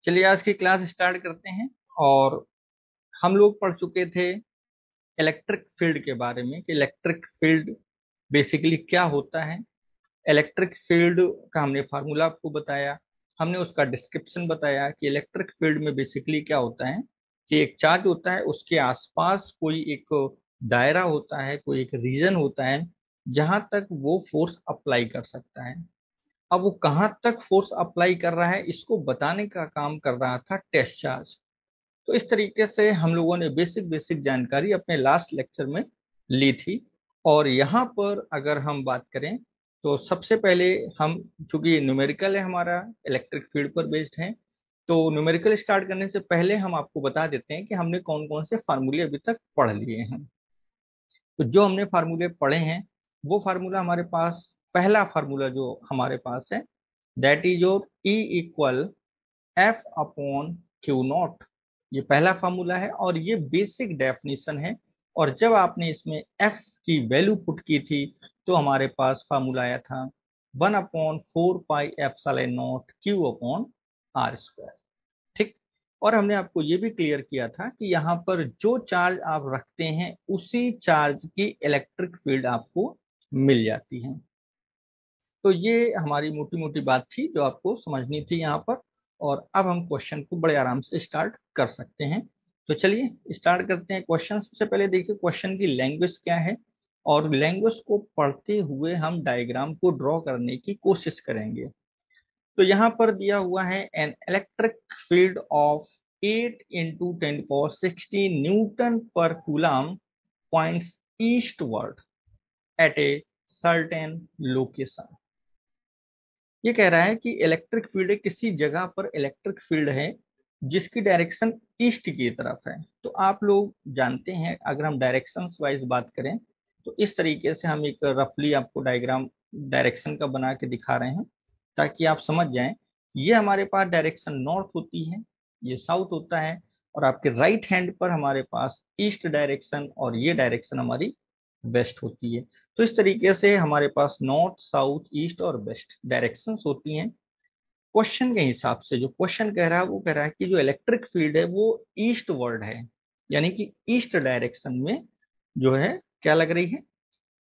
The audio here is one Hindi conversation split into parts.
चलिए आज की क्लास स्टार्ट करते हैं। और हम लोग पढ़ चुके थे इलेक्ट्रिक फील्ड के बारे में कि इलेक्ट्रिक फील्ड बेसिकली क्या होता है। इलेक्ट्रिक फील्ड का हमने फार्मूला आपको बताया, हमने उसका डिस्क्रिप्शन बताया कि इलेक्ट्रिक फील्ड में बेसिकली क्या होता है कि एक चार्ज होता है, उसके आसपास कोई एक दायरा होता है, कोई एक रीजन होता है जहां तक वो फोर्स अप्लाई कर सकता है। अब वो कहाँ तक फोर्स अप्लाई कर रहा है इसको बताने का काम कर रहा था टेस्ट चार्ज। तो इस तरीके से हम लोगों ने बेसिक बेसिक जानकारी अपने लास्ट लेक्चर में ली थी। और यहाँ पर अगर हम बात करें तो सबसे पहले हम, चूंकि न्यूमेरिकल है हमारा, इलेक्ट्रिक फील्ड पर बेस्ड है, तो न्यूमेरिकल स्टार्ट करने से पहले हम आपको बता देते हैं कि हमने कौन कौन से फार्मूले अभी तक पढ़ लिए हैं। तो जो हमने फार्मूले पढ़े हैं वो फार्मूला हमारे पास, पहला फार्मूला जो हमारे पास है that is your E equal F upon Q not. ये पहला फार्मूला है और ये बेसिक डेफिनेशन है। और जब आपने इसमें एफ की वैल्यू पुट की थी तो हमारे पास फार्मूला आया था 1/4 pi epsilon not Q upon R square. ठीक। और हमने आपको ये भी क्लियर किया था कि यहाँ पर जो चार्ज आप रखते हैं उसी चार्ज की इलेक्ट्रिक फील्ड आपको मिल जाती है। तो ये हमारी मोटी मोटी बात थी जो आपको समझनी थी यहाँ पर। और अब हम क्वेश्चन को बड़े आराम से स्टार्ट कर सकते हैं। तो चलिए स्टार्ट करते हैं क्वेश्चन। सबसे पहले देखिए क्वेश्चन की लैंग्वेज क्या है, और लैंग्वेज को पढ़ते हुए हम डायग्राम को ड्रॉ करने की कोशिश करेंगे। तो यहाँ पर दिया हुआ है an electric field of 8 × 10⁻⁻⁻⁻⁻⁻⁻⁻⁻⁻⁻⁻ newton per coulomb points eastward at a certain location. ये कह रहा है कि इलेक्ट्रिक फील्ड किसी जगह पर इलेक्ट्रिक फील्ड है जिसकी डायरेक्शन ईस्ट की तरफ है। तो आप लोग जानते हैं, अगर हम डायरेक्शन वाइज बात करें तो इस तरीके से हम एक रफली आपको डायग्राम डायरेक्शन का बना के दिखा रहे हैं ताकि आप समझ जाएं। ये हमारे पास डायरेक्शन नॉर्थ होती है, ये साउथ होता है, और आपके राइट हैंड पर हमारे पास ईस्ट डायरेक्शन और ये डायरेक्शन हमारी वेस्ट होती है। तो इस तरीके से हमारे पास नॉर्थ साउथ ईस्ट और वेस्ट डायरेक्शंस होती हैं। क्वेश्चन के हिसाब से जो क्वेश्चन कह रहा है वो कह रहा है कि जो इलेक्ट्रिक फील्ड है वो ईस्ट वर्ड है, यानी कि ईस्ट डायरेक्शन में जो है क्या लग रही है,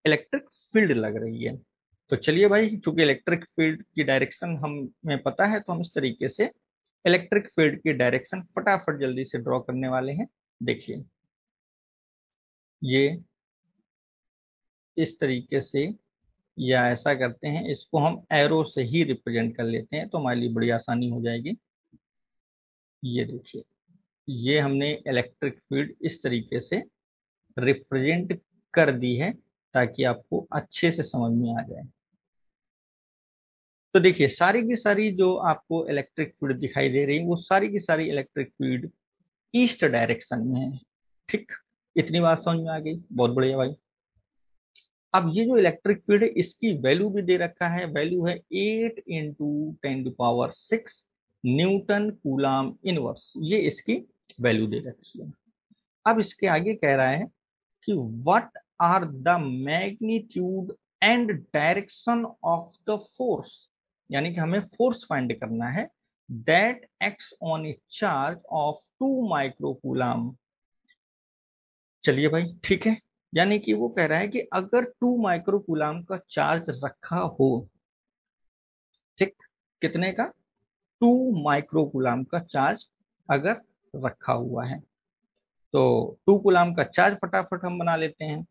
इलेक्ट्रिक फील्ड लग रही है। तो चलिए भाई, चूंकि इलेक्ट्रिक फील्ड की डायरेक्शन हमें पता है तो हम इस तरीके से इलेक्ट्रिक फील्ड की डायरेक्शन फटाफट जल्दी से ड्रॉ करने वाले हैं। देखिए ये इस तरीके से, या ऐसा करते हैं इसको हम एरो से ही रिप्रेजेंट कर लेते हैं तो हमारे लिए बड़ी आसानी हो जाएगी। ये देखिए, ये हमने इलेक्ट्रिक फील्ड इस तरीके से रिप्रेजेंट कर दी है ताकि आपको अच्छे से समझ में आ जाए। तो देखिए सारी की सारी जो आपको इलेक्ट्रिक फील्ड दिखाई दे रही है वो सारी की सारी इलेक्ट्रिक फील्ड ईस्ट डायरेक्शन में है। ठीक, इतनी बात समझ में आ गई, बहुत बढ़िया भाई। अब ये जो इलेक्ट्रिक फील्ड है इसकी वैल्यू भी दे रखा है, वैल्यू है 8 × 10⁻⁶ न्यूटन कूलम इनवर्स, ये इसकी वैल्यू दे रखी है। अब इसके आगे कह रहा है कि what are the magnitude and direction of the force, यानी कि हमें फोर्स फाइंड करना है that acts on a charge of 2 micro coulomb. चलिए भाई ठीक है, यानी कि वो कह रहा है कि अगर 2 माइक्रो कूलम का चार्ज रखा हो, ठीक, कितने का, 2 माइक्रो कूलम का चार्ज अगर रखा हुआ है, तो 2 कूलम का चार्ज फटाफट हम बना लेते हैं।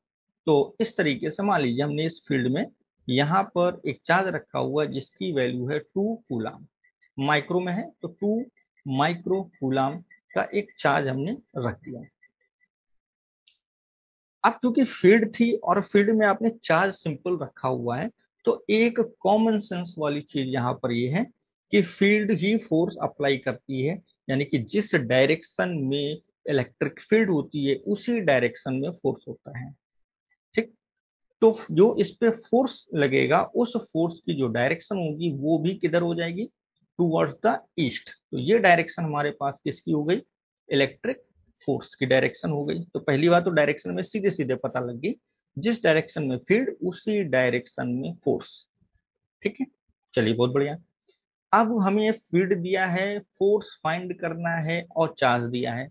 तो इस तरीके से मान लीजिए हमने इस फील्ड में यहाँ पर एक चार्ज रखा हुआ है जिसकी वैल्यू है 2 कूलम, माइक्रो में है तो 2 माइक्रो कूलम का एक चार्ज हमने रख दिया। अब चूंकि फील्ड थी और फील्ड में आपने चार्ज सिंपल रखा हुआ है, तो एक कॉमन सेंस वाली चीज यहाँ पर ये है कि फील्ड ही फोर्स अप्लाई करती है, यानी कि जिस डायरेक्शन में इलेक्ट्रिक फील्ड होती है उसी डायरेक्शन में फोर्स होता है। ठीक। तो जो इस पे फोर्स लगेगा उस फोर्स की जो डायरेक्शन होगी वो भी किधर हो जाएगी, टूवर्ड्स द ईस्ट। तो ये डायरेक्शन हमारे पास किसकी हो गई, इलेक्ट्रिक फोर्स की डायरेक्शन हो गई। तो पहली बात तो डायरेक्शन में सीधे सीधे पता लग गई, जिस डायरेक्शन में फील्ड उसी डायरेक्शन में फोर्स। ठीक है, चलिए बहुत बढ़िया। अब हमें फील्ड दिया है, फोर्स फाइंड करना है और चार्ज दिया है।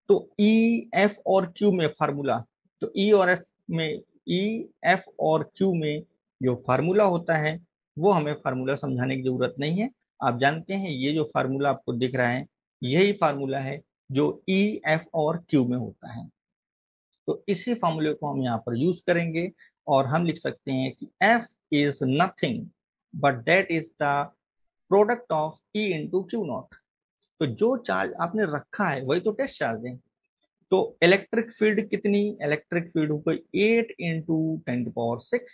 तो ई, एफ और क्यू में फार्मूला, तो ई और एफ में, ई, एफ और क्यू में जो फार्मूला होता है वो हमें फार्मूला समझाने की जरूरत नहीं है। आप जानते हैं ये जो फार्मूला आपको दिख रहा है यही फार्मूला है जो ई, एफ और क्यू में होता है। तो इसी फार्मूले को हम यहाँ पर यूज करेंगे और हम लिख सकते हैं कि F is nothing but that is the product of E into Q not. तो जो चार्ज आपने रखा है वही तो टेस्ट चार्ज है। तो इलेक्ट्रिक फील्ड कितनी, इलेक्ट्रिक फील्ड हो गई 8 × 10⁶,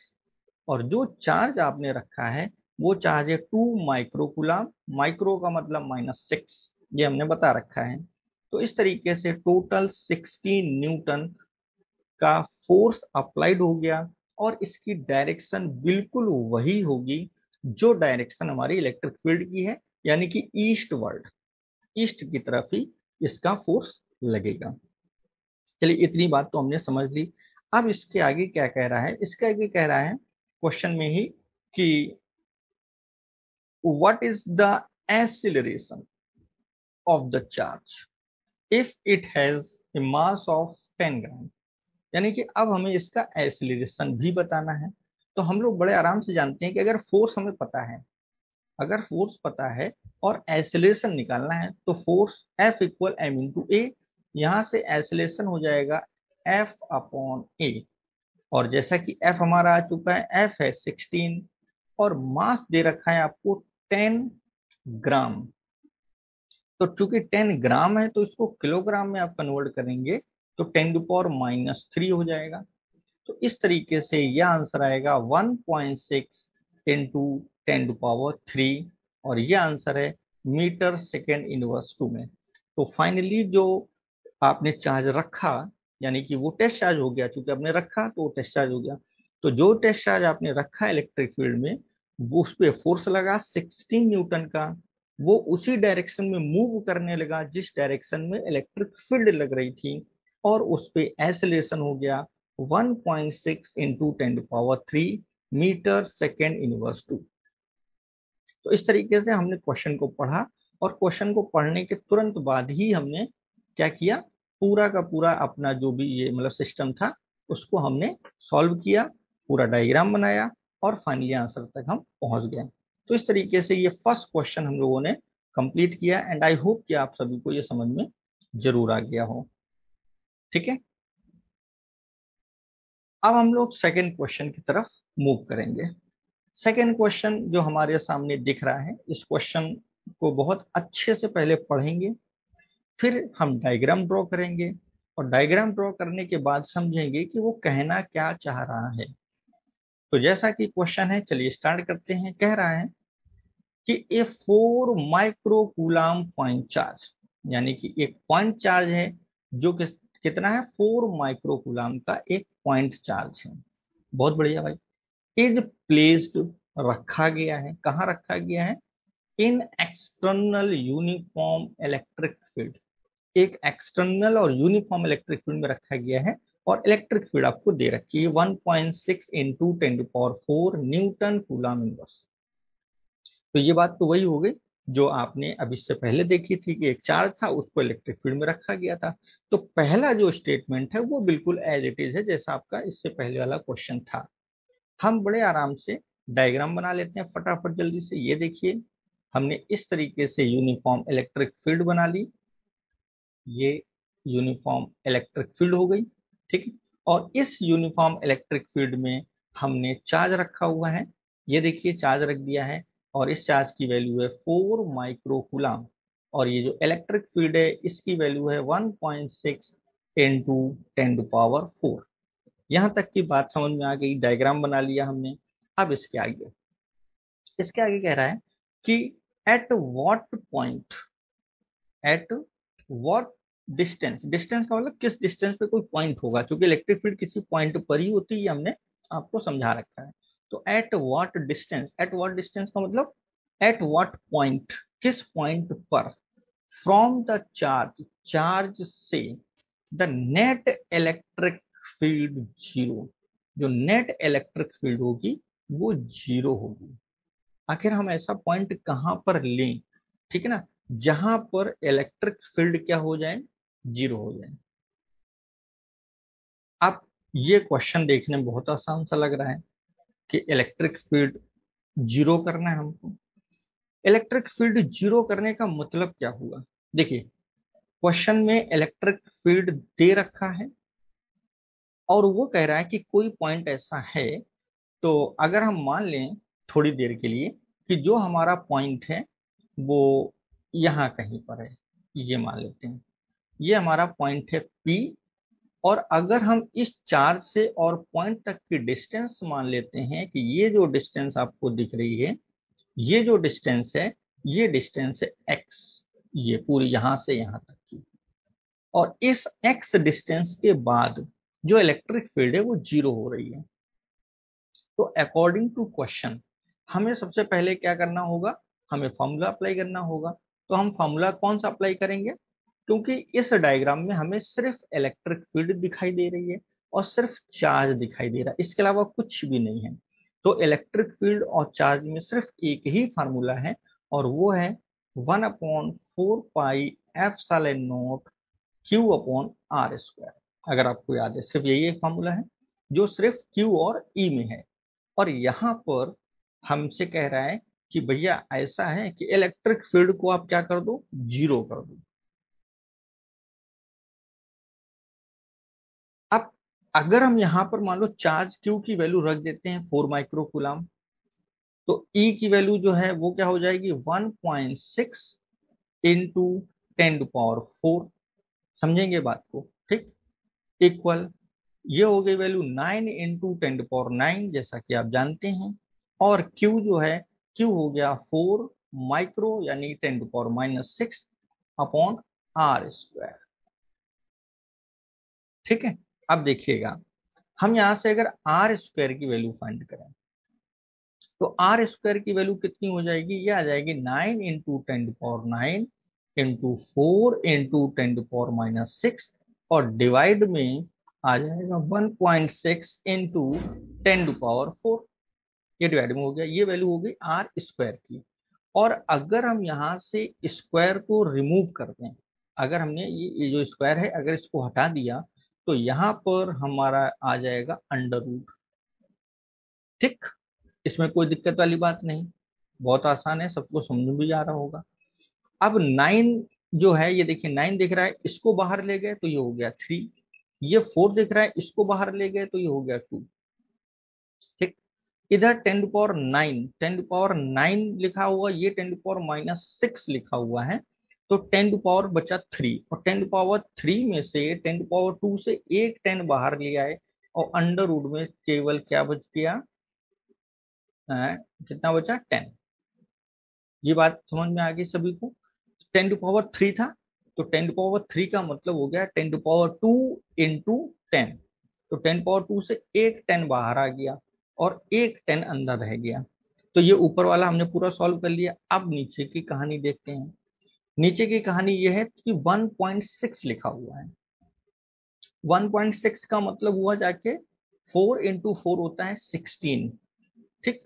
और जो चार्ज आपने रखा है वो चार्ज है 2 माइक्रो कूलम, माइक्रो का मतलब -6, ये हमने बता रखा है। तो इस तरीके से टोटल 16 न्यूटन का फोर्स अप्लाइड हो गया, और इसकी डायरेक्शन बिल्कुल वही होगी जो डायरेक्शन हमारी इलेक्ट्रिक फील्ड की है, यानी कि ईस्ट वर्ड, ईस्ट की तरफ ही इसका फोर्स लगेगा। चलिए इतनी बात तो हमने समझ ली। अब इसके आगे क्या कह रहा है, इसके आगे कह रहा है क्वेश्चन में ही कि what is the acceleration of the charge if it has a mass of 10 ग्राम। यानी कि अब हमें इसका एक्सीलरेशन भी बताना है। तो हम लोग बड़े आराम से जानते हैं कि अगर फोर्स हमें पता है, अगर फोर्स पता है और एक्सीलरेशन निकालना है तो force F equal m into a, यहाँ से एक्सीलरेशन हो जाएगा F अपॉन ए। और जैसा कि F हमारा आ चुका है, F है 16 और मास दे रखा है आपको 10 ग्राम। तो चूंकि 10 ग्राम है तो इसको किलोग्राम में आप कन्वर्ट करेंगे तो 10⁻³ हो जाएगा। तो इस तरीके से यह आंसर आएगा 1.6 इंटू 10⁻³ और यह आंसर है मीटर सेकेंड इनवर्स 2 में। तो फाइनली जो आपने चार्ज रखा, यानी कि वो टेस्ट चार्ज हो गया, चूंकि आपने रखा तो वो टेस्ट चार्ज हो गया। तो जो टेस्ट चार्ज आपने रखा इलेक्ट्रिक फील्ड में, वो उस पर फोर्स लगा 16 न्यूटन का, वो उसी डायरेक्शन में मूव करने लगा जिस डायरेक्शन में इलेक्ट्रिक फील्ड लग रही थी, और उस पे एक्सेलरेशन हो गया 1.6 इंटू 10⁻³ मीटर सेकेंड इनवर्स 2। तो इस तरीके से हमने क्वेश्चन को पढ़ा, और क्वेश्चन को पढ़ने के तुरंत बाद ही हमने क्या किया, पूरा का पूरा अपना जो भी ये मतलब सिस्टम था उसको हमने सॉल्व किया, पूरा डायग्राम बनाया और फाइनली आंसर तक हम पहुंच गए। तो इस तरीके से ये फर्स्ट क्वेश्चन हम लोगों ने कंप्लीट किया, एंड आई होप कि आप सभी को ये समझ में जरूर आ गया हो। ठीक है, अब हम लोग सेकेंड क्वेश्चन की तरफ मूव करेंगे। सेकेंड क्वेश्चन जो हमारे सामने दिख रहा है, इस क्वेश्चन को बहुत अच्छे से पहले पढ़ेंगे, फिर हम डायग्राम ड्रॉ करेंगे, और डायग्राम ड्रॉ करने के बाद समझेंगे कि वो कहना क्या चाह रहा है। तो जैसा कि क्वेश्चन है, चलिए स्टार्ट करते हैं। कह रहा है कि ए 4 माइक्रो कूलम पॉइंट चार्ज, यानी कि एक पॉइंट चार्ज है जो कि कितना है, 4 माइक्रो कूलम का एक पॉइंट चार्ज है। बहुत बढ़िया भाई। इज प्लेस्ड, रखा गया है, कहाँ रखा गया है, इन एक्सटर्नल यूनिफॉर्म इलेक्ट्रिक फील्ड, एक एक्सटर्नल और यूनिफॉर्म इलेक्ट्रिक फील्ड में रखा गया है, और इलेक्ट्रिक फील्ड आपको दे रखी है 1.6 इंटू 10⁴ न्यूटन कूलम इनवर्स। तो ये बात तो वही हो गई जो आपने अब इससे पहले देखी थी कि एक चार्ज था उसको इलेक्ट्रिक फील्ड में रखा गया था। तो पहला जो स्टेटमेंट है वो बिल्कुल एज इट इज है जैसा आपका इससे पहले वाला क्वेश्चन था। हम बड़े आराम से डायग्राम बना लेते हैं फटाफट जल्दी से। ये देखिए, हमने इस तरीके से यूनिफॉर्म इलेक्ट्रिक फील्ड बना ली, ये यूनिफॉर्म इलेक्ट्रिक फील्ड हो गई। ठीक है, और इस यूनिफॉर्म इलेक्ट्रिक फील्ड में हमने चार्ज रखा हुआ है, ये देखिए चार्ज रख दिया है, और इस चार्ज की वैल्यू है 4 माइक्रो कूलम, और ये जो इलेक्ट्रिक फील्ड है इसकी वैल्यू है 1.6 इंटू 10⁴। यहाँ तक की बात समझ में आ गई, डायग्राम बना लिया हमने। अब इसके आगे कह रहा है कि at what point, at what distance, distance का मतलब किस डिस्टेंस पे कोई पॉइंट होगा, क्योंकि इलेक्ट्रिक फील्ड किसी पॉइंट पर ही होती है, हमने आपको समझा रखा है। तो at what distance, at what distance का मतलब एट व्हाट पॉइंट, किस पॉइंट पर, फ्रॉम द चार्ज, चार्ज से, the net electric field zero, जो नेट इलेक्ट्रिक फील्ड होगी वो जीरो होगी। आखिर हम ऐसा पॉइंट कहां पर लें, ठीक है ना, जहां पर इलेक्ट्रिक फील्ड क्या हो जाए, जीरो हो जाए। आप ये क्वेश्चन देखने में बहुत आसान सा लग रहा है कि इलेक्ट्रिक फील्ड जीरो करना है हमको। इलेक्ट्रिक फील्ड जीरो करने का मतलब क्या हुआ? देखिए, क्वेश्चन में इलेक्ट्रिक फील्ड दे रखा है और वो कह रहा है कि कोई पॉइंट ऐसा है। तो अगर हम मान लें थोड़ी देर के लिए कि जो हमारा पॉइंट है वो यहाँ कहीं पर है, ये मान लेते हैं ये हमारा पॉइंट है P। और अगर हम इस चार्ज से और पॉइंट तक की डिस्टेंस मान लेते हैं कि ये जो डिस्टेंस आपको दिख रही है, ये जो डिस्टेंस है, ये डिस्टेंस है x, ये पूरी यहां से यहां तक की। और इस x डिस्टेंस के बाद जो इलेक्ट्रिक फील्ड है वो जीरो हो रही है। तो अकॉर्डिंग टू क्वेश्चन हमें सबसे पहले क्या करना होगा, हमें फॉर्मूला अप्लाई करना होगा। तो हम फॉर्मूला कौन सा अप्लाई करेंगे? क्योंकि इस डायग्राम में हमें सिर्फ इलेक्ट्रिक फील्ड दिखाई दे रही है और सिर्फ चार्ज दिखाई दे रहा है, इसके अलावा कुछ भी नहीं है। तो इलेक्ट्रिक फील्ड और चार्ज में सिर्फ एक ही फार्मूला है और वो है 1/4 pi epsilon not Q upon R square. अगर आपको याद है सिर्फ यही एक फार्मूला है जो सिर्फ क्यू और ई में है। और यहाँ पर हमसे कह रहा है कि भैया ऐसा है कि इलेक्ट्रिक फील्ड को आप क्या कर दो, जीरो कर दो। अब अगर हम यहाँ पर मान लो चार्ज क्यू की वैल्यू रख देते हैं 4 माइक्रो कूलम, तो ई की वैल्यू जो है वो क्या हो जाएगी 1.6 इंटू 10⁴। समझेंगे बात को, ठीक। इक्वल ये हो गई वैल्यू 9 इंटू 10⁹ जैसा कि आप जानते हैं। और Q जो है, Q हो गया 4 माइक्रो यानी 10⁻⁻6 अपॉन आर स्क्वायर। ठीक है। अब देखिएगा, हम यहां से अगर आर स्क्वायर की वैल्यू फाइंड करें तो आर स्क्वायर की वैल्यू कितनी हो जाएगी, ये आ जाएगी 9 इंटू 10⁹ इंटू 4 इंटू 10⁻⁻6 और डिवाइड में आ जाएगा 1.6 इंटू 10⁴। ये डिवाइड में हो गया, ये वैल्यू हो गई आर स्क्वायर की। और अगर हम यहाँ से स्क्वायर को रिमूव कर दें, अगर हमने ये जो स्क्वायर है अगर इसको हटा दिया तो यहाँ पर हमारा आ जाएगा अंडर रूट। ठीक, इसमें कोई दिक्कत वाली बात नहीं, बहुत आसान है, सबको समझ में भी आ रहा होगा। अब 9 जो है, ये देखिए 9 दिख रहा है, इसको बाहर ले गए तो ये हो गया 3। ये 4 दिख रहा है, इसको बाहर ले गए तो ये हो गया 2। ठीक। इधर 10⁹ 9, 10⁹ लिखा हुआ, ये 10⁻⁻6 लिखा हुआ है। तो 10 बचा 3 और 10⁻3 में से 10⁻2 से एक 10 बाहर लिया है और अंडर रूट में केवल क्या बच गया, कितना बचा 10। ये बात समझ में आ गई सभी को? 10⁻3 था, तो 10⁻3 का मतलब हो गया 10⁻2 इंटू 10। तो 10⁻2 से एक 10 बाहर आ गया और एक 10 अंदर रह गया। तो ये ऊपर वाला हमने पूरा सॉल्व कर लिया। अब नीचे की कहानी देखते हैं। नीचे की कहानी ये है कि 1.6 लिखा हुआ है। 1.6 का मतलब हुआ जाके 4 इंटू 4 होता है 16। ठीक,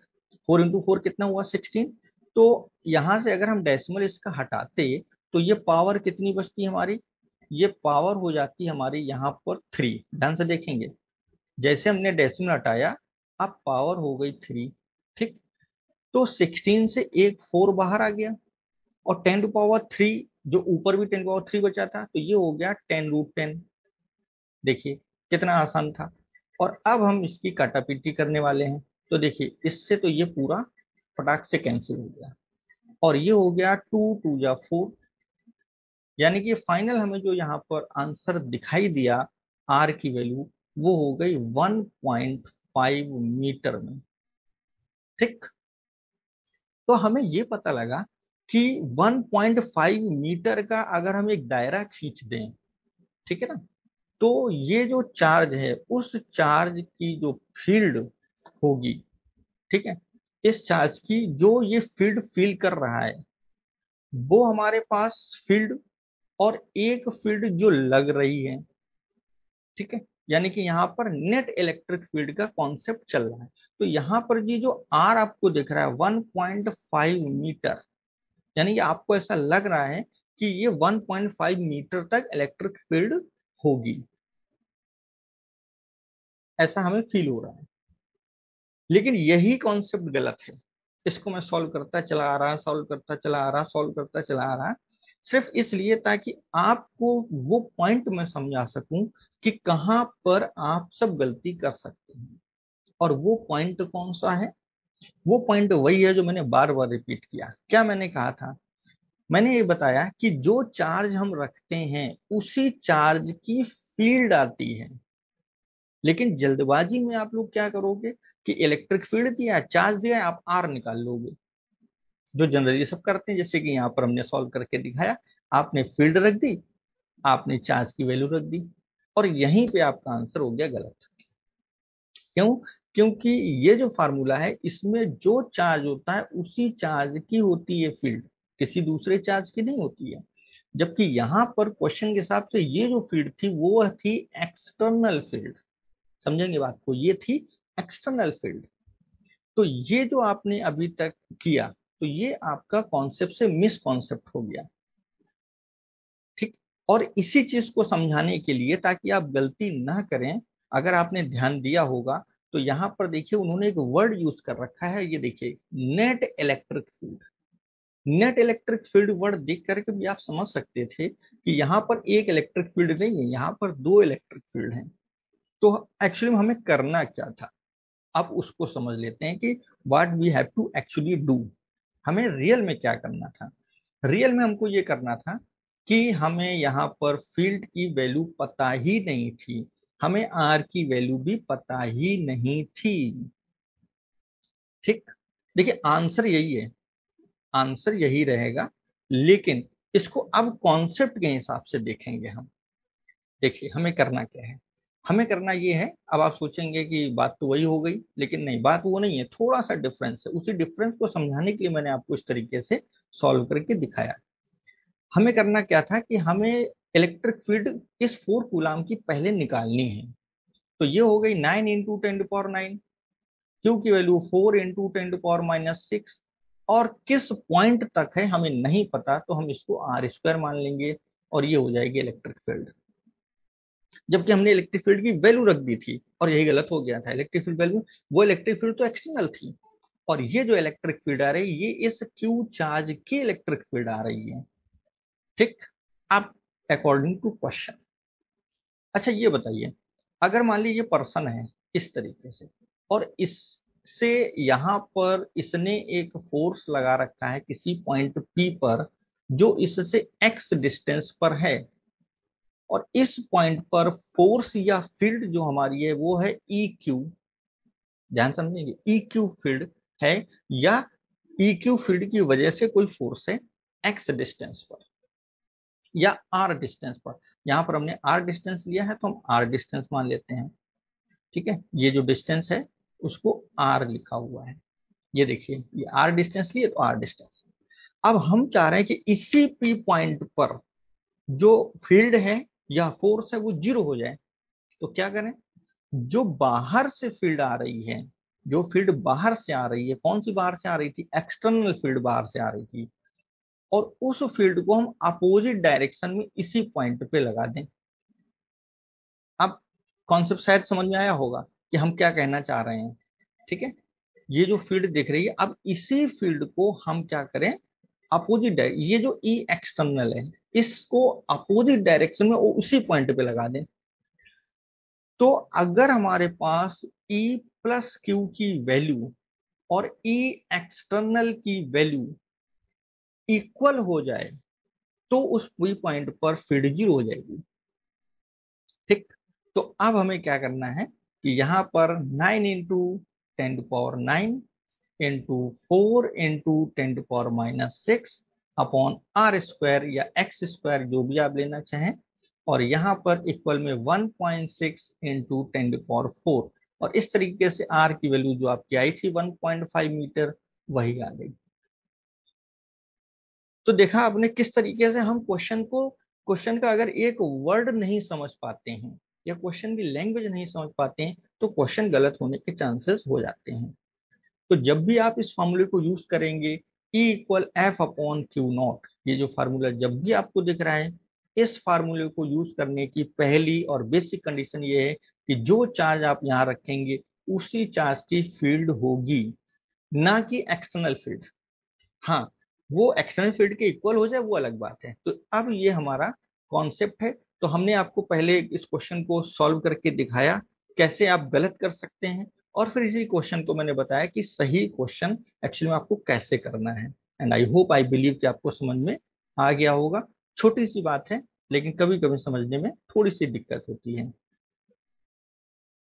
4 इंटू 4 कितना हुआ 16। तो यहां से अगर हम डेसिमल इसका हटाते तो ये पावर कितनी बचती है हमारी, ये पावर हो जाती है हमारी यहाँ पर 3। ध्यान से देखेंगे, जैसे हमने डेसिमल हटाया अब पावर हो गई 3। ठीक, तो 16 से एक 4 बाहर आ गया और 10⁻3 जो ऊपर भी 10⁻3 बचा था तो ये हो गया 10√10। देखिए कितना आसान था। और अब हम इसकी काटापीटी करने वाले हैं। तो देखिए इससे तो ये पूरा फटाक से कैंसिल हो गया और ये हो गया 2 2 जा 4। यानी कि फाइनल हमें जो यहाँ पर आंसर दिखाई दिया आर की वैल्यू वो हो गई 1.5 मीटर में। ठीक, तो हमें ये पता लगा कि 1.5 मीटर का अगर हम एक दायरा खींच दें, ठीक है ना, तो ये जो चार्ज है उस चार्ज की जो फील्ड होगी, ठीक है, इस चार्ज की जो ये फील्ड फील कर रहा है वो हमारे पास फील्ड और एक फील्ड जो लग रही है, ठीक है, यानी कि यहाँ पर नेट इलेक्ट्रिक फील्ड का कॉन्सेप्ट चल रहा है। तो यहाँ पर ये जो आर आपको दिख रहा है 1.5 मीटर, यानी कि आपको ऐसा लग रहा है कि ये 1.5 मीटर तक इलेक्ट्रिक फील्ड होगी, ऐसा हमें फील हो रहा है। लेकिन यही कॉन्सेप्ट गलत है। इसको मैं सॉल्व करता चला आ रहा, सॉल्व करता चला आ रहा, सॉल्व करता चला आ रहा, सिर्फ इसलिए ताकि आपको वो पॉइंट मैं समझा सकूं कि कहां पर आप सब गलती कर सकते हैं। और वो पॉइंट कौन सा है? वो पॉइंट वही है जो मैंने बार बार रिपीट किया। क्या मैंने कहा था? मैंने ये बताया कि जो चार्ज हम रखते हैं उसी चार्ज की फील्ड आती है। लेकिन जल्दबाजी में आप लोग क्या करोगे कि इलेक्ट्रिक फील्ड दिया, चार्ज दिया, आप आर निकाल लोगे, जो जनरली सब करते हैं। जैसे कि यहाँ पर हमने सॉल्व करके दिखाया, आपने फील्ड रख दी, आपने चार्ज की वैल्यू रख दी, और यहीं पे आपका आंसर हो गया गलत। क्यों? क्योंकि ये जो फार्मूला है इसमें जो चार्ज होता है उसी चार्ज की होती है फील्ड, किसी दूसरे चार्ज की नहीं होती है। जबकि यहाँ पर क्वेश्चन के हिसाब से ये जो फील्ड थी वो थी एक्सटर्नल फील्ड। समझेंगे बात को, ये थी एक्सटर्नल फील्ड। तो ये जो आपने अभी तक किया, तो ये आपका कॉन्सेप्ट से मिस कॉन्सेप्ट हो गया। ठीक। और इसी चीज को समझाने के लिए, ताकि आप गलती ना करें, अगर आपने ध्यान दिया होगा तो यहाँ पर देखिए उन्होंने एक वर्ड यूज कर रखा है, ये देखिए net electric field. Net electric field word देख करके भी आप समझ सकते थे कि यहाँ पर एक इलेक्ट्रिक फील्ड नहीं है, यहाँ पर दो इलेक्ट्रिक फील्ड हैं। तो एक्चुअली हमें करना क्या था, अब उसको समझ लेते हैं कि what we have to actually do. हमें रियल में क्या करना था? रियल में हमको ये करना था कि हमें यहाँ पर फील्ड की वैल्यू पता ही नहीं थी, हमें आर की वैल्यू भी पता ही नहीं थी। ठीक। देखिए आंसर यही है, आंसर यही रहेगा। लेकिन इसको अब कॉन्सेप्ट के हिसाब से देखेंगे हम। देखिए हमें करना क्या है, हमें करना ये है। अब आप सोचेंगे कि बात तो वही हो गई, लेकिन नहीं, बात वो नहीं है, थोड़ा सा डिफरेंस है। उसी डिफरेंस को समझाने के लिए मैंने आपको इस तरीके से सॉल्व करके दिखाया। हमें करना क्या था कि हमें इलेक्ट्रिक फील्ड इस 4 कूलाम की पहले निकालनी है। तो ये हो गई 9 × 10⁻⁹, क्यू की वैल्यू 4 × 10⁻⁻⁶। और किस पॉइंट तक है हमें नहीं पता, तो हम इसको r² मान लेंगे, और ये हो जाएगी इलेक्ट्रिक फील्ड। जबकि हमने इलेक्ट्रिक फील्ड की वैल्यू रख दी थी, और यही गलत हो गया था। इलेक्ट्रिक फील्ड वैल्यू, वो इलेक्ट्रिक फील्ड तो एक्सटर्नल थी, और ये जो इलेक्ट्रिक फील्ड आ रही है ये इस क्यू चार्ज की इलेक्ट्रिक फील्ड आ रही है। ठीक। अब अकॉर्डिंग टू क्वेश्चन, अच्छा ये बताइए, अगर मान लीजिए पर्सन है इस तरीके से, और इससे यहाँ पर इसने एक फोर्स लगा रखा है किसी पॉइंट पी पर, जो इससे एक्स डिस्टेंस पर है, और इस पॉइंट पर फोर्स या फील्ड जो हमारी है वो है ई क्यू। ध्यान समझेंगे, ई क्यू फील्ड है, या ई क्यू फील्ड की वजह से कोई फोर्स है एक्स डिस्टेंस पर या आर डिस्टेंस पर। यहाँ पर हमने आर डिस्टेंस लिया है तो हम आर डिस्टेंस मान लेते हैं। ठीक है, ये जो डिस्टेंस है उसको आर लिखा हुआ है। ये देखिए, ये आर डिस्टेंस लिए तो आर डिस्टेंस। अब हम चाह रहे हैं कि इसी पी पॉइंट पर जो फील्ड है या फोर्स है वो जीरो हो जाए। तो क्या करें? जो बाहर से फील्ड आ रही है, जो फील्ड बाहर से आ रही है, कौन सी बाहर से आ रही थी? एक्सटर्नल फील्ड बाहर से आ रही थी, और उस फील्ड को हम अपोजिट डायरेक्शन में इसी पॉइंट पे लगा दें। अब कॉन्सेप्ट शायद समझ में आया होगा कि हम क्या कहना चाह रहे हैं। ठीक है, ये जो फील्ड दिख रही है, अब इसी फील्ड को हम क्या करें, अपोजिट, ये जो ई एक्सटर्नल है इसको अपोजिट डायरेक्शन में उसी पॉइंट पे लगा दें। तो अगर हमारे पास E प्लस क्यू की वैल्यू और E एक्सटर्नल की वैल्यू इक्वल हो जाए, तो उस पॉइंट पर फील्ड जीरो हो जाएगी। ठीक। तो अब हमें क्या करना है कि यहाँ पर 9 × 10⁻⁹ × 4 × 10⁻⁻⁶ अपॉन r² या x² जो भी आप लेना चाहें, और यहाँ पर इक्वल में 1.6 × 10⁴। और इस तरीके से r की वैल्यू जो आपकी आई थी 1.5 मीटर, वही आ गई। तो देखा आपने किस तरीके से हम क्वेश्चन का अगर एक वर्ड नहीं समझ पाते हैं या क्वेश्चन की लैंग्वेज नहीं समझ पाते हैं तो क्वेश्चन गलत होने के चांसेस हो जाते हैं। तो जब भी आप इस फार्मूले को यूज करेंगे E=F/Q0, ये जो फार्मूला जब भी आपको दिख रहा है, इस फार्मूले को यूज करने की पहली और बेसिक कंडीशन ये है कि जो चार्ज आप यहाँ रखेंगे उसी चार्ज की फील्ड होगी, ना कि एक्सटर्नल फील्ड। हाँ, वो एक्सटर्नल फील्ड के इक्वल हो जाए वो अलग बात है। तो अब ये हमारा कॉन्सेप्ट है। तो हमने आपको पहले इस क्वेश्चन को सॉल्व करके दिखाया कैसे आप गलत कर सकते हैं, और फिर इसी क्वेश्चन को मैंने बताया कि सही क्वेश्चन एक्चुअली में आपको कैसे करना है। And I hope I believe कि आपको समझ में आ गया होगा। छोटी सी बात है लेकिन कभी कभी समझने में थोड़ी सी दिक्कत होती है।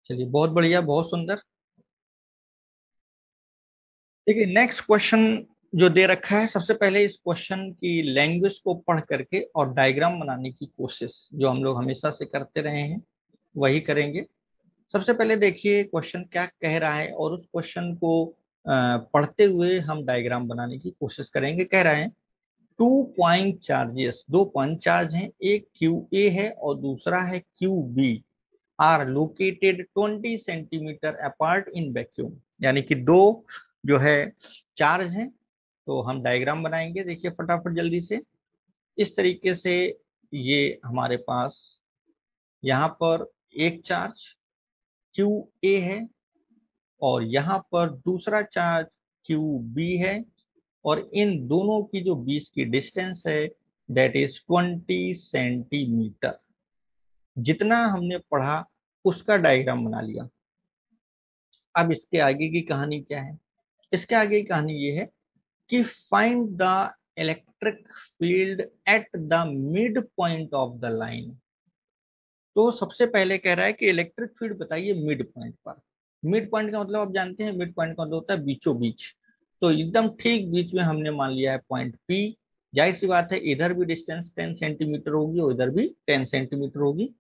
चलिए, बहुत बढ़िया, बहुत सुंदर। देखिए, नेक्स्ट क्वेश्चन जो दे रखा है, सबसे पहले इस क्वेश्चन की लैंग्वेज को पढ़ करके और डायग्राम बनाने की कोशिश जो हम लोग हमेशा से करते रहे हैं वही करेंगे। सबसे पहले देखिए क्वेश्चन क्या कह रहा है, और उस क्वेश्चन को पढ़ते हुए हम डायग्राम बनाने की कोशिश करेंगे। कह रहा है 2 पॉइंट चार्जेस, 2 पॉइंट चार्ज हैं, एक क्यू ए है और दूसरा है Q B, are located 20 centimetre apart in vacuum. यानी कि दो जो है चार्ज हैं। तो हम डायग्राम बनाएंगे, देखिए फटाफट जल्दी से। इस तरीके से ये हमारे पास यहाँ पर एक चार्ज क्यू ए है और यहाँ पर दूसरा चार्ज क्यू बी है, और इन दोनों की जो बीच की डिस्टेंस है दैट इज 20 सेंटीमीटर। जितना हमने पढ़ा उसका डायग्राम बना लिया। अब इसके आगे की कहानी क्या है? इसके आगे की कहानी ये है कि find the electric field at the mid point of the line. तो सबसे पहले कह रहा है कि इलेक्ट्रिक फील्ड बताइए मिड पॉइंट पर। मिड पॉइंट का मतलब आप जानते हैं, मिड पॉइंट का मतलब होता है बीचों बीच। तो एकदम ठीक बीच में हमने मान लिया है पॉइंट पी। जाहिर सी बात है इधर भी डिस्टेंस 10 सेंटीमीटर होगी और इधर भी 10 सेंटीमीटर होगी।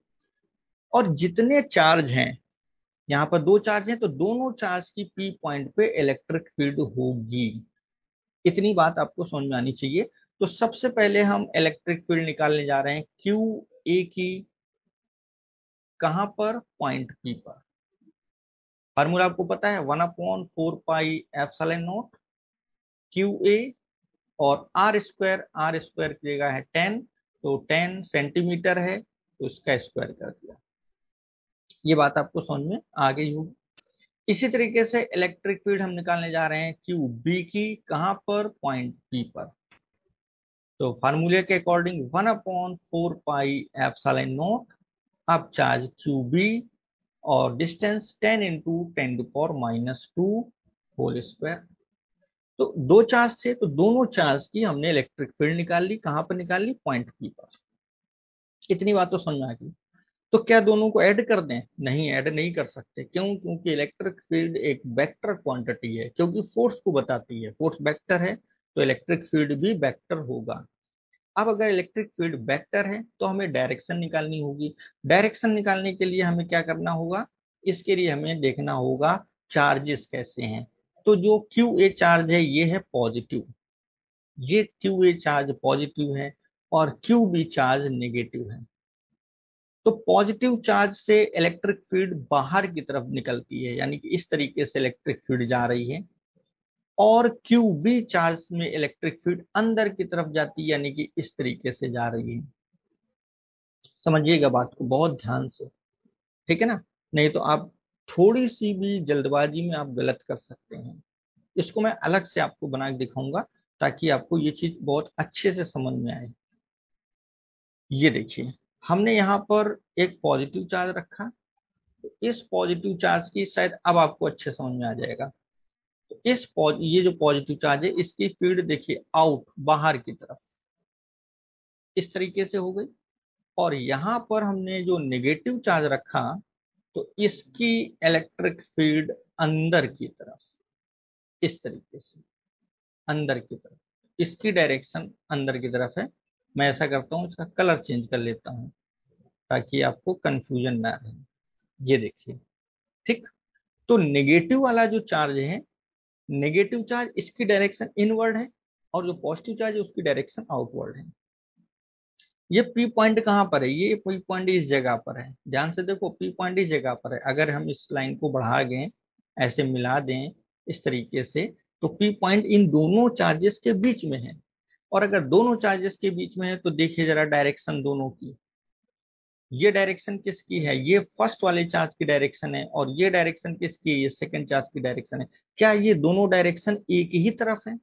और जितने चार्ज हैं, यहाँ पर दो चार्ज हैं तो दोनों चार्ज की पी पॉइंट पे इलेक्ट्रिक फील्ड होगी। इतनी बात आपको समझ में आनी चाहिए। तो सबसे पहले हम इलेक्ट्रिक फील्ड निकालने जा रहे हैं क्यू ए की। कहां पर? पॉइंट पी पर। फार्मूला आपको पता है, 1/4 pi epsilon not Q A, और आर स्क्वायर की जगह है 10, तो 10 सेंटीमीटर है तो इसका स्क्वायर कर दिया। ये बात आपको समझ में आ गई होगी। इसी तरीके से इलेक्ट्रिक फील्ड हम निकालने जा रहे हैं क्यू बी की। कहां पर? पॉइंट पी पर। तो फार्मूले के अकॉर्डिंग 1/4 पाई एप्सिलॉन नॉट, अब चार्ज क्यू बी और डिस्टेंस 10 × 10⁻², होल स्क्वायर। तो दो चार्ज थे तो दोनों चार्ज की हमने इलेक्ट्रिक फील्ड निकाल ली। कहां पर निकाल ली? पॉइंट पी पर। इतनी बात तो समझ में आ गई। तो क्या दोनों को ऐड कर दें? नहीं, ऐड नहीं कर सकते। क्यों? क्योंकि इलेक्ट्रिक फील्ड एक वेक्टर क्वांटिटी है, क्योंकि फोर्स को बताती है। फोर्स वेक्टर है तो इलेक्ट्रिक फील्ड भी वेक्टर होगा। अब अगर इलेक्ट्रिक फील्ड वेक्टर है तो हमें डायरेक्शन निकालनी होगी। डायरेक्शन निकालने के लिए हमें क्या करना होगा? इसके लिए हमें देखना होगा चार्जेस कैसे हैं। तो जो क्यू ए चार्ज है ये है पॉजिटिव, ये क्यू ए चार्ज पॉजिटिव है और क्यू बी चार्ज नेगेटिव है। तो पॉजिटिव चार्ज से इलेक्ट्रिक फील्ड बाहर की तरफ निकलती है, यानी कि इस तरीके से इलेक्ट्रिक फील्ड जा रही है। और क्यू बी चार्ज में इलेक्ट्रिक फील्ड अंदर की तरफ जाती है, यानी कि इस तरीके से जा रही है। समझिएगा बात को बहुत ध्यान से, ठीक है ना? नहीं तो आप थोड़ी सी भी जल्दबाजी में आप गलत कर सकते हैं। इसको मैं अलग से आपको बना के दिखाऊंगा ताकि आपको ये चीज बहुत अच्छे से समझ में आए। ये देखिए, हमने यहाँ पर एक पॉजिटिव चार्ज रखा। तो इस पॉजिटिव चार्ज की शायद अब आपको अच्छे समझ में आ जाएगा। तो ये जो पॉजिटिव चार्ज है इसकी फील्ड देखिए आउट, बाहर की तरफ, इस तरीके से हो गई। और यहाँ पर हमने जो नेगेटिव चार्ज रखा तो इसकी इलेक्ट्रिक फील्ड अंदर की तरफ, इस तरीके से अंदर की तरफ, इसकी डायरेक्शन अंदर की तरफ है। मैं ऐसा करता हूँ, इसका कलर चेंज कर लेता हूँ ताकि आपको कंफ्यूजन ना रहे। ये देखिए, ठीक। तो नेगेटिव वाला जो चार्ज है, नेगेटिव चार्ज इसकी डायरेक्शन इनवर्ड है और जो पॉजिटिव चार्ज है उसकी डायरेक्शन आउटवर्ड है। ये पी पॉइंट कहाँ पर है, ये पी पॉइंट इस जगह पर है, ध्यान से देखो पी पॉइंट इस जगह पर है। अगर हम इस लाइन को बढ़ा दें, ऐसे मिला दें इस तरीके से, तो पी पॉइंट इन दोनों चार्जेस के बीच में है। और अगर दोनों चार्जेस के बीच में है तो देखिए जरा डायरेक्शन दोनों की, ये डायरेक्शन किसकी है, ये फर्स्ट वाले चार्ज की डायरेक्शन है, और ये डायरेक्शन किसकी है, ये सेकंड चार्ज की डायरेक्शन है। क्या ये दोनों डायरेक्शन एक ही तरफ है,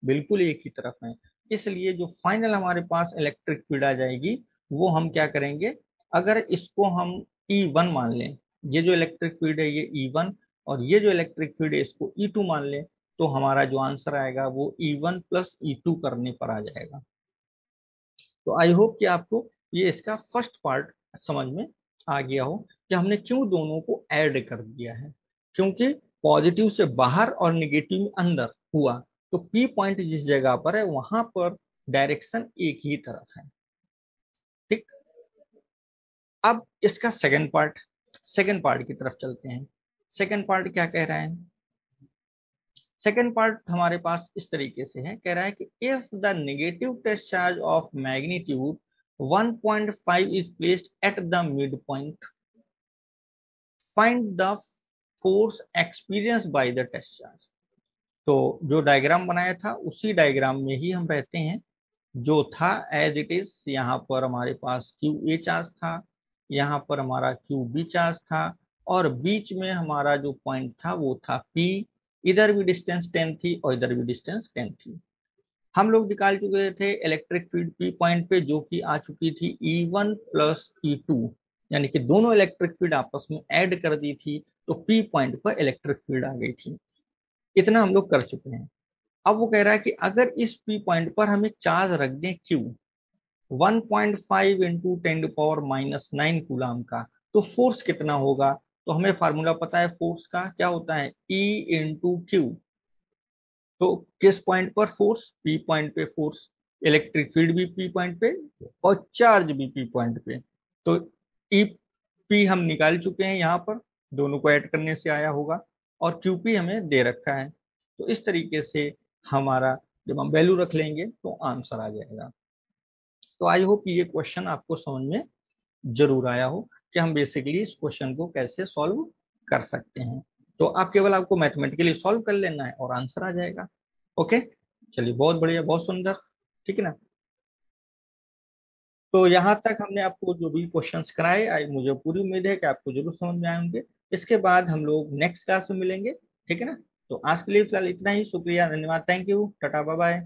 बिल्कुल एक ही तरफ है। इसलिए जो फाइनल हमारे पास इलेक्ट्रिक फील्ड आ जाएगी, वो हम क्या करेंगे, अगर इसको हम E1 मान लें, ये जो इलेक्ट्रिक फील्ड है ये E1, और ये जो इलेक्ट्रिक फील्ड है इसको E2 मान लें, तो हमारा जो आंसर आएगा वो E1 प्लस E2 करने पर आ जाएगा। तो आई होप कि आपको ये इसका फर्स्ट पार्ट समझ में आ गया हो कि हमने क्यों दोनों को ऐड कर दिया है। क्योंकि पॉजिटिव से बाहर और निगेटिव में अंदर हुआ, तो पी पॉइंट जिस जगह पर है वहां पर डायरेक्शन एक ही तरफ है। ठीक, अब इसका सेकंड पार्ट की तरफ चलते हैं। सेकंड पार्ट क्या कह रहा है, सेकेंड पार्ट हमारे पास इस तरीके से है, कह रहा है कि if the negative test charge of magnitude 1.5 is placed at the mid point, find the force experience by the test charge. तो जो डायग्राम बनाया था उसी डायग्राम में ही हम रहते हैं, जो था एज इट इज। यहाँ पर हमारे पास क्यू ए चार्ज था, यहाँ पर हमारा क्यू बी चार्ज था, और बीच में हमारा जो पॉइंट था वो था पी। इधर भी डिस्टेंस 10 थी और इधर भी डिस्टेंस 10 थी। हम लोग निकाल चुके थे इलेक्ट्रिक फील्ड पी पॉइंट पे, जो कि आ चुकी थी E1 प्लस E2, यानी कि दोनों इलेक्ट्रिक फील्ड आपस में ऐड कर दी थी, तो पी पॉइंट पर इलेक्ट्रिक फील्ड आ गई थी। इतना हम लोग कर चुके हैं। अब वो कह रहा है कि अगर इस पी पॉइंट पर हम एक चार्ज रख दें Q 1.5 into 10 to the power -9 coulomb का, तो फोर्स कितना होगा। तो हमें फार्मूला पता है फोर्स का, क्या होता है, E इंटू क्यू। तो किस पॉइंट पर फोर्स, पी पॉइंट पे फोर्स, इलेक्ट्रिक फील्ड भी पी पॉइंट पे और चार्ज भी पी पॉइंट पे। तो ई पी हम निकाल चुके हैं यहाँ पर, दोनों को ऐड करने से आया होगा, और क्यूपी हमें दे रखा है। तो इस तरीके से हमारा जब हम वैल्यू रख लेंगे तो आंसर आ जाएगा। तो आई होप ये क्वेश्चन आपको समझ में जरूर आया हो कि हम बेसिकली इस क्वेश्चन को कैसे सॉल्व कर सकते हैं। तो आप केवल आपको मैथमेटिकली सॉल्व कर लेना है और आंसर आ जाएगा। ओके, चलिए बहुत बढ़िया, बहुत सुंदर। ठीक है ना। तो यहाँ तक हमने आपको जो भी क्वेश्चंस कराए, मुझे पूरी उम्मीद है कि आपको जरूर समझ में आए होंगे। इसके बाद हम लोग नेक्स्ट क्लास में मिलेंगे। ठीक है ना। तो आज के लिए फिलहाल इतना ही, शुक्रिया, धन्यवाद, thank you, tata, bye bye.